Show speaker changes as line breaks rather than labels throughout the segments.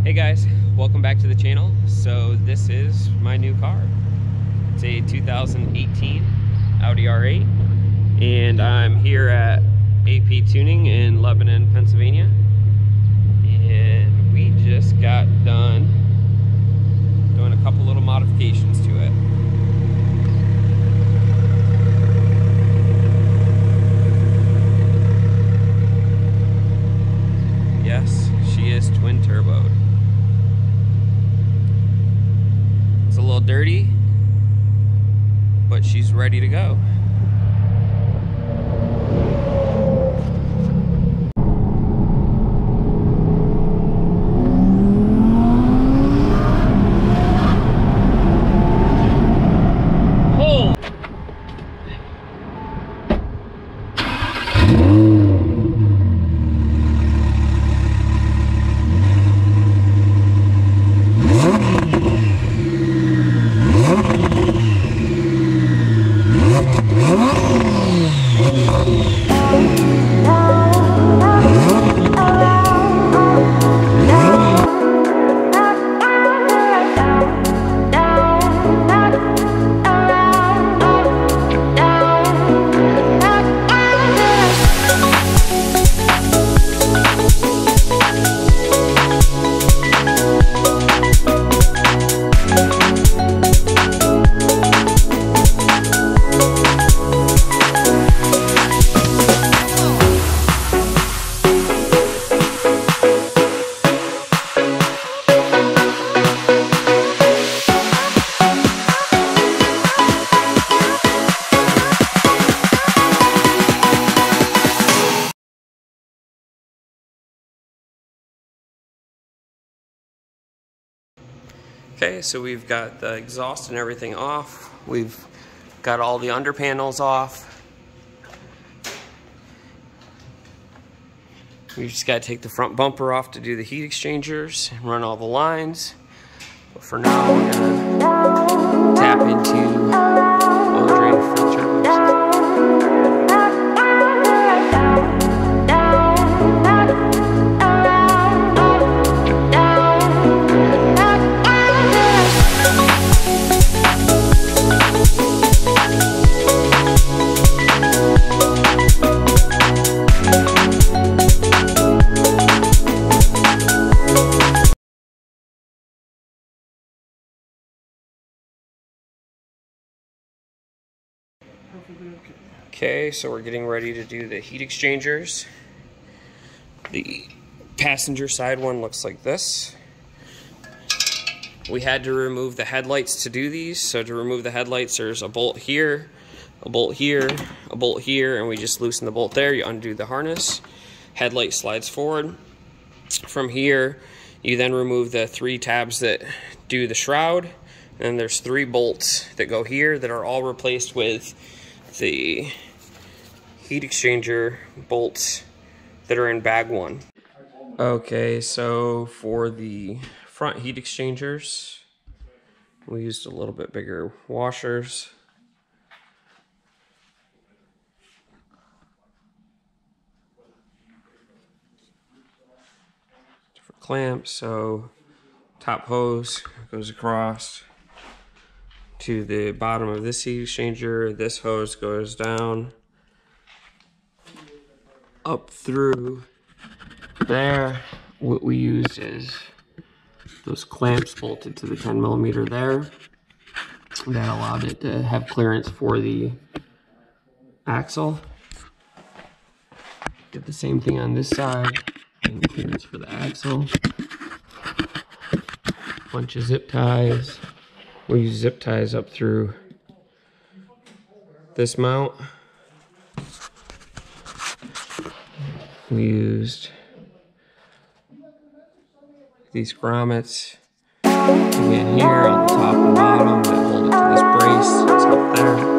Hey guys, welcome back to the channel. So this is my new car. It's a 2018 Audi R8 and I'm here at AP Tuning in Lebanon, Pennsylvania, and we just got done doing a couple little modifications to it. Yes, she is twin turboed. It's a little dirty, but she's ready to go. Okay, so we've got the exhaust and everything off. We've got all the under panels off. We just got to take the front bumper off to do the heat exchangers and run all the lines. But for now, we're gonna tap into oil drain for the turbos. Okay, so we're getting ready to do the heat exchangers. The passenger side one looks like this. We had to remove the headlights to do these. So to remove the headlights, there's a bolt here, a bolt here, a bolt here, and we just loosen the bolt there. You undo the harness. Headlight slides forward. From here, you then remove the 3 tabs that do the shroud. And there's 3 bolts that go here that are all replaced with the heat exchanger bolts that are in bag 1. Okay, so for the front heat exchangers, we used a little bit bigger washers. Different clamps, so top hose goes across to the bottom of this heat exchanger. This hose goes down up through there. What we used is those clamps bolted to the 10mm there. That allowed it to have clearance for the axle. Did the same thing on this side, and clearance for the axle. Bunch of zip ties. We use zip ties up through this mount. We used these grommets again here on the top and bottom that hold it to this brace. It's up there.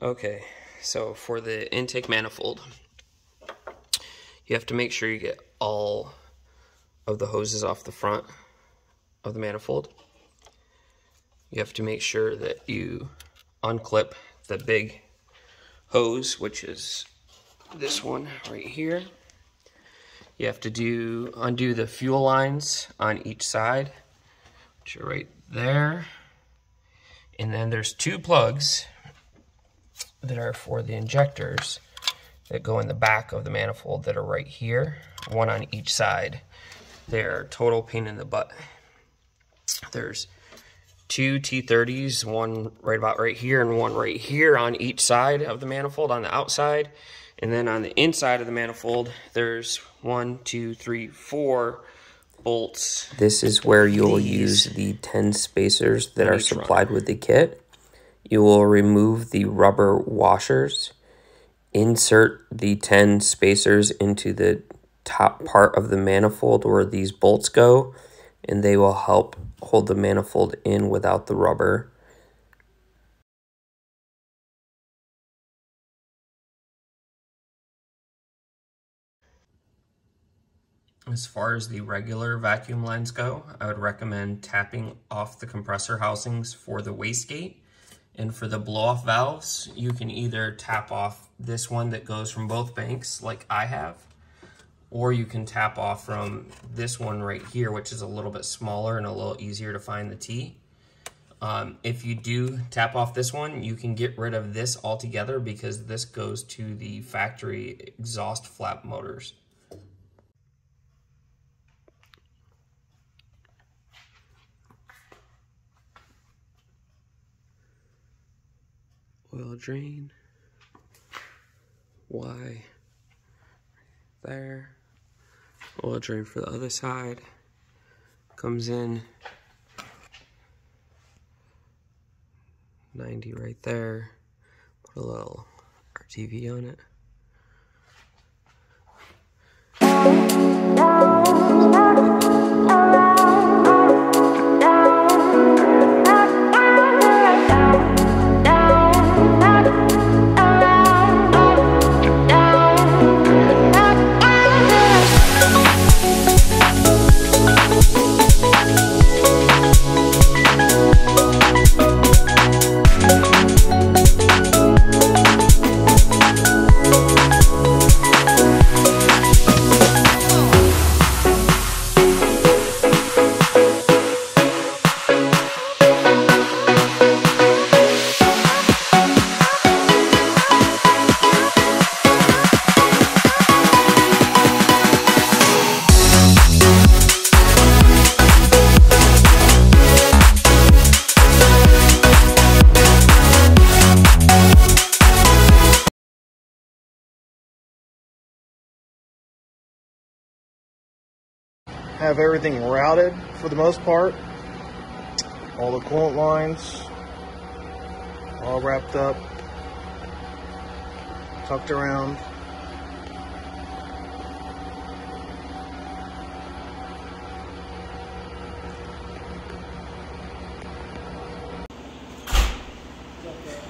Okay, so for the intake manifold, you have to make sure you get all of the hoses off the front of the manifold. You have to make sure that you unclip the big hose, which is this one right here. You have to undo the fuel lines on each side, which are right there. And then there's two plugs that are for the injectors that go in the back of the manifold that are right here, one on each side. They're total pain in the butt. There's two T30s, one right about right here and one right here on each side of the manifold on the outside. And then on the inside of the manifold, there's 1, 2, 3, 4 bolts. This is where you'll use the 10 spacers that are supplied with the kit. You will remove the rubber washers, insert the 10 spacers into the top part of the manifold where these bolts go, and they will help hold the manifold in without the rubber. As far as the regular vacuum lines go, I would recommend tapping off the compressor housings for the wastegate. And for the blow-off valves, you can either tap off this one that goes from both banks, like I have, or you can tap off from this one right here, which is a little bit smaller and a little easier to find the T. If you do tap off this one, you can get rid of this altogether because this goes to the factory exhaust flap motors. Oil drain, Y there, oil drain for the other side, comes in 90 right there, put a little RTV on it.
Have everything routed for the most part. All the coolant lines all wrapped up, tucked around.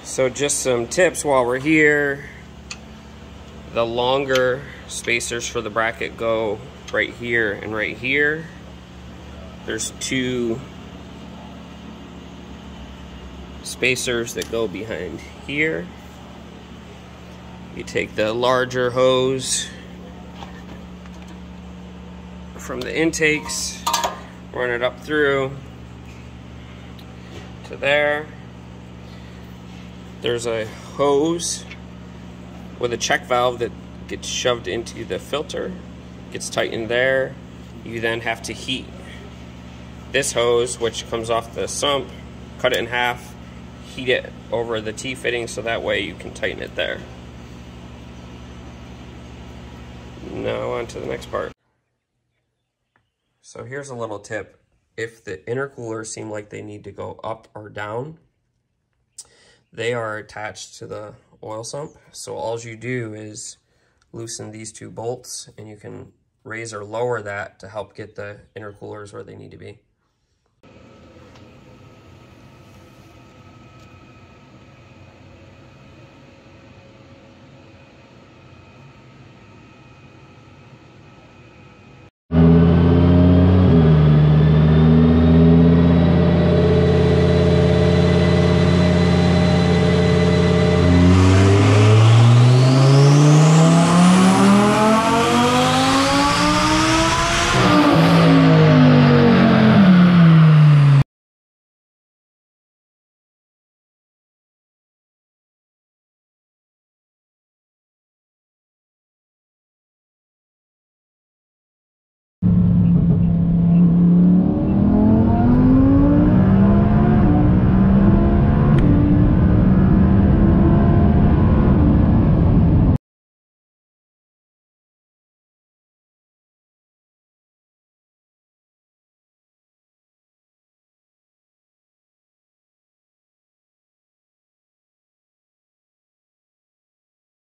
So just some tips while we're here. The longer spacers for the bracket go right here and right here. There's two spacers that go behind here. You take the larger hose from the intakes, run it up through to there. There's a hose with a check valve that gets shoved into the filter, gets tightened there. You then have to heat this hose, which comes off the sump, cut it in half, heat it over the T-fitting so that way you can tighten it there. Now on to the next part. So here's a little tip. If the intercoolers seem like they need to go up or down, they are attached to the oil sump. So all you do is loosen these two bolts and you can raise or lower that to help get the intercoolers where they need to be.